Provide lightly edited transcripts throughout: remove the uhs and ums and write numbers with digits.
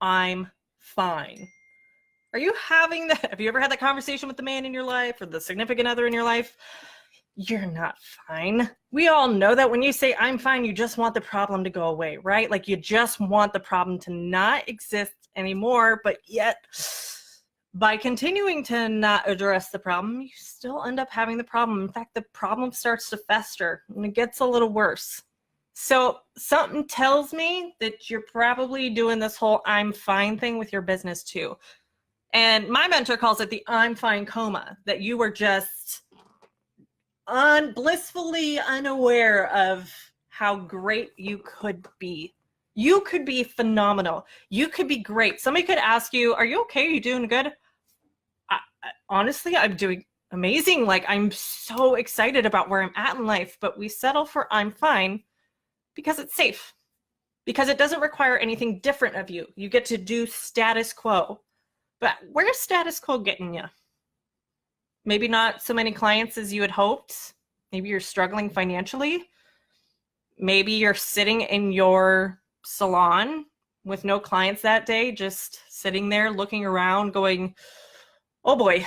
I'm fine. Are you having that? Have you ever had that conversation with the man in your life or the significant other in your life? You're not fine. We all know that when you say I'm fine, you just want the problem to go away, right? Like you just want the problem to not exist anymore, but yet by continuing to not address the problem, you still end up having the problem. In fact, the problem starts to fester and it gets a little worse. So something tells me that you're probably doing this whole I'm fine thing with your business too. And my mentor calls it the I'm fine coma, that you were just blissfully unaware of how great you could be. You could be phenomenal. You could be great. Somebody could ask you, are you okay? Are you doing good? Honestly, I'm doing amazing. Like, I'm so excited about where I'm at in life, but we settle for I'm fine because it's safe, because it doesn't require anything different of you. You get to do status quo. But where's status quo getting you? Maybe not so many clients as you had hoped. Maybe you're struggling financially. Maybe you're sitting in your salon with no clients that day, just sitting there looking around going, oh boy,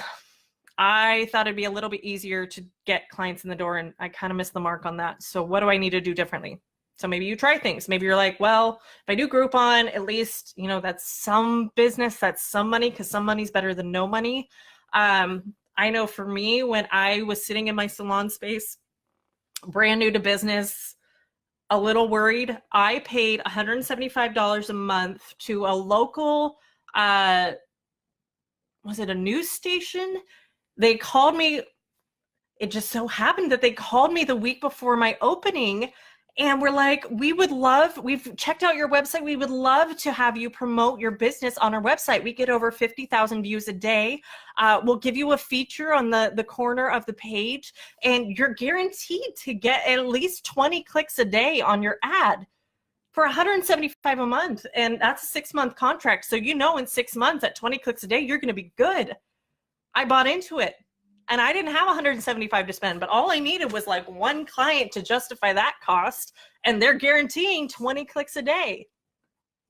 I thought it'd be a little bit easier to get clients in the door and I kind of missed the mark on that. So what do I need to do differently? So maybe you try things. Maybe you're like, well, if I do Groupon, at least, that's some business, that's some money, because some money's better than no money. I know for me, when I was sitting in my salon space, brand new to business, a little worried, I paid $175 a month to a local, was it a news station? They called me. It just so happened that they called me the week before my opening. And we're like, we've checked out your website. We would love to have you promote your business on our website. We get over 50,000 views a day. We'll give you a feature on the corner of the page, and you're guaranteed to get at least 20 clicks a day on your ad for $175 a month. And that's a 6-month contract. So, in 6 months at 20 clicks a day, you're going to be good. I bought into it. And I didn't have $175 to spend, but all I needed was like one client to justify that cost. And they're guaranteeing 20 clicks a day.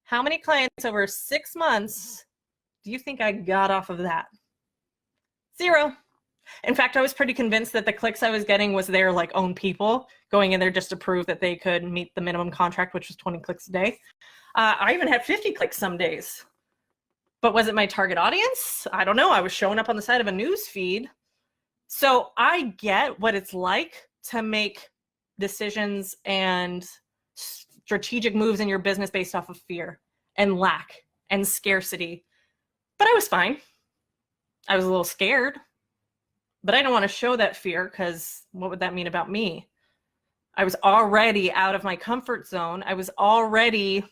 How many clients over 6 months do you think I got off of that? 0. In fact, I was pretty convinced that the clicks I was getting was their own people going in there just to prove that they could meet the minimum contract, which was 20 clicks a day. I even had 50 clicks some days. But was it my target audience? I don't know. I was showing up on the side of a news feed. So I get what it's like to make decisions and strategic moves in your business based off of fear and lack and scarcity. But I was fine. I was a little scared, but I don't want to show that fear, because what would that mean about me? I was already out of my comfort zone. I was already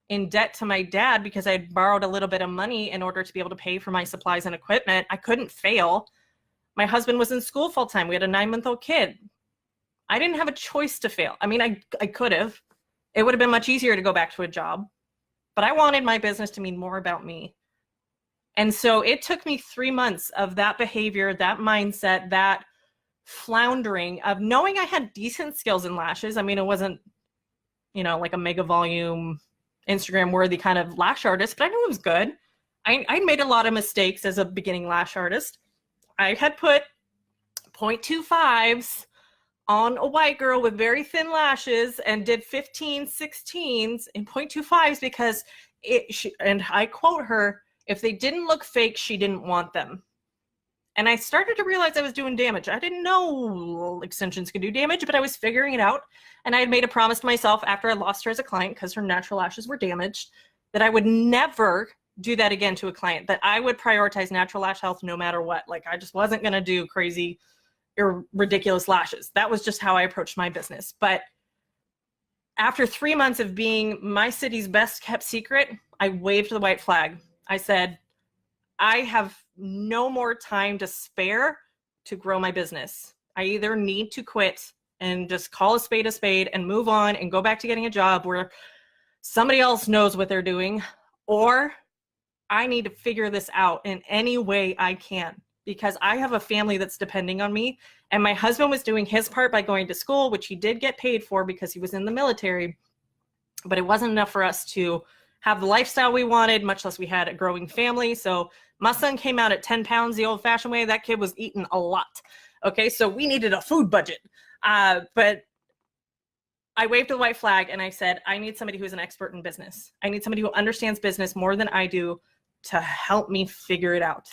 in debt to my dad because I had borrowed a little bit of money in order to be able to pay for my supplies and equipment. I couldn't fail. My husband was in school full time. We had a 9-month-old kid. I didn't have a choice to fail. I mean, I could have. It would have been much easier to go back to a job. But I wanted my business to mean more about me. And so it took me 3 months of that behavior, that mindset, that floundering of knowing I had decent skills in lashes. I mean, it wasn't, like a mega volume, Instagram worthy kind of lash artist, but I knew it was good. I made a lot of mistakes as a beginning lash artist. I had put 0.25s on a white girl with very thin lashes and did 15 16s in 0.25s because and I quote her, if they didn't look fake, she didn't want them. And I started to realize I was doing damage. I didn't know extensions could do damage, but I was figuring it out. And I had made a promise to myself after I lost her as a client, because her natural lashes were damaged, that I would never do that again to a client, that I would prioritize natural lash health no matter what. Like, I just wasn't going to do crazy or ridiculous lashes. That was just how I approached my business. But after 3 months of being my city's best kept secret, I waved the white flag. I said, I have no more time to spare to grow my business. I either need to quit and just call a spade and move on and go back to getting a job where somebody else knows what they're doing, or I need to figure this out in any way I can, because I have a family that's depending on me. And my husband was doing his part by going to school, which he did get paid for because he was in the military, but it wasn't enough for us to have the lifestyle we wanted, much less we had a growing family. So my son came out at 10 pounds the old fashioned way. That kid was eating a lot. Okay, so we needed a food budget. But I waved the white flag and I said, I need somebody who's an expert in business. I need somebody who understands business more than I do to help me figure it out.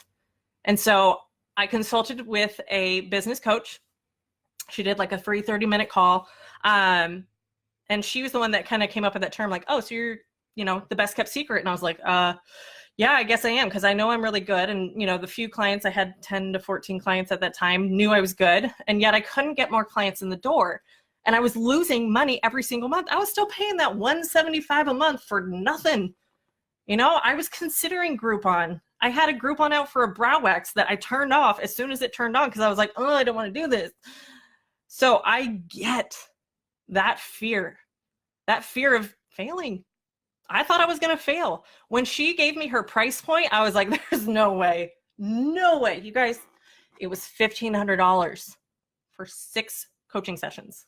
And so I consulted with a business coach. She did like a free 30-minute call. And she was the one that kind of came up with that term, like, oh, so you're, the best kept secret. And I was like, yeah, I guess I am, because I know I'm really good. And, the few clients, I had 10 to 14 clients at that time, knew I was good. And yet I couldn't get more clients in the door. And I was losing money every single month. I was still paying that $175 a month for nothing. I was considering Groupon. I had a Groupon out for a brow wax that I turned off as soon as it turned on because I was like, oh, I don't want to do this. So I get that fear of failing. I thought I was going to fail. When she gave me her price point, I was like, there's no way. No way. You guys, it was $1,500 for 6 coaching sessions.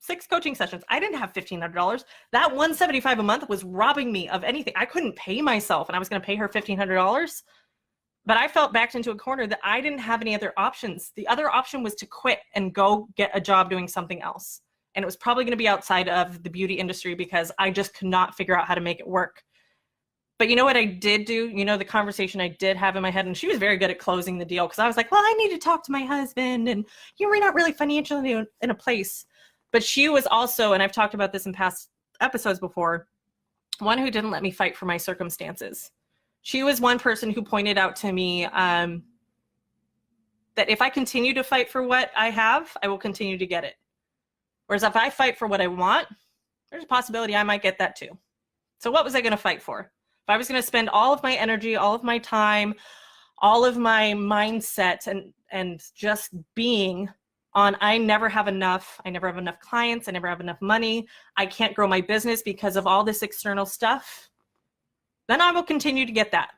6 coaching sessions. I didn't have $1,500. That $175 a month was robbing me of anything. I couldn't pay myself, and I was going to pay her $1,500. But I felt backed into a corner that I didn't have any other options. The other option was to quit and go get a job doing something else. And it was probably going to be outside of the beauty industry because I just could not figure out how to make it work. But you know what I did do? The conversation I did have in my head, and she was very good at closing the deal because I was like, well, I need to talk to my husband, and we're not really financially in a place. But she was also, and I've talked about this in past episodes before, one who didn't let me fight for my circumstances. She was one person who pointed out to me that if I continue to fight for what I have, I will continue to get it. Whereas if I fight for what I want, there's a possibility I might get that too. So what was I going to fight for? If I was going to spend all of my energy, all of my time, all of my mindset and just being on I never have enough clients, I never have enough money, I can't grow my business because of all this external stuff, then I will continue to get that.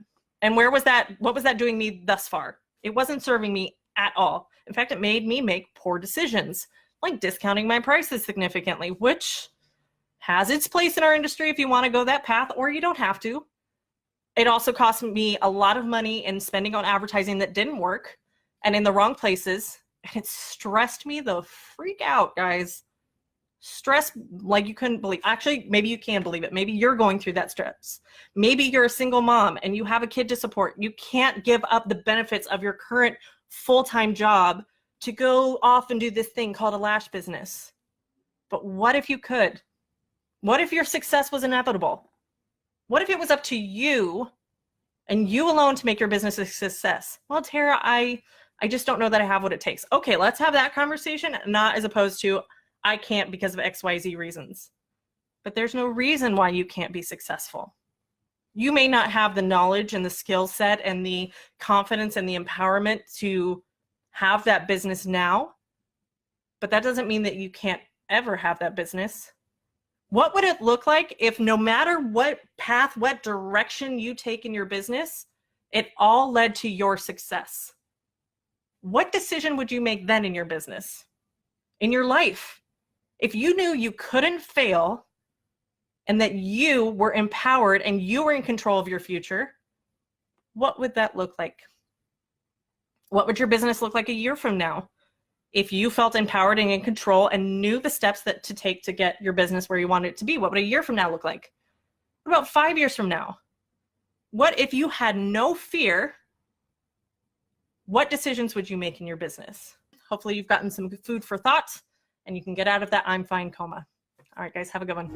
And what was that doing me thus far? It wasn't serving me at all. In fact, it made me make poor decisions, like discounting my prices significantly, which has its place in our industry if you want to go that path, or you don't have to. It also cost me a lot of money in spending on advertising that didn't work and in the wrong places. And it stressed me the freak out, guys. Stress like you couldn't believe. Actually, maybe you can believe it. Maybe you're going through that stress. Maybe you're a single mom and you have a kid to support. You can't give up the benefits of your current full-time job to go off and do this thing called a lash business. But what if you could? What if your success was inevitable? What if it was up to you and you alone to make your business a success? Well, Tara, I just don't know that I have what it takes. Okay, let's have that conversation, not as opposed to I can't because of XYZ reasons. But there's no reason why you can't be successful. You may not have the knowledge and the skill set and the confidence and the empowerment to have that business now, but that doesn't mean that you can't ever have that business. What would it look like if no matter what path, what direction you take in your business, it all led to your success? What decision would you make then in your business, in your life? If you knew you couldn't fail and that you were empowered and you were in control of your future, what would that look like? What would your business look like a year from now? If you felt empowered and in control and knew the steps to take to get your business where you want it to be, what would a year from now look like? What about 5 years from now? What if you had no fear? What decisions would you make in your business? Hopefully you've gotten some food for thought and you can get out of that I'm fine coma. All right, guys, have a good one.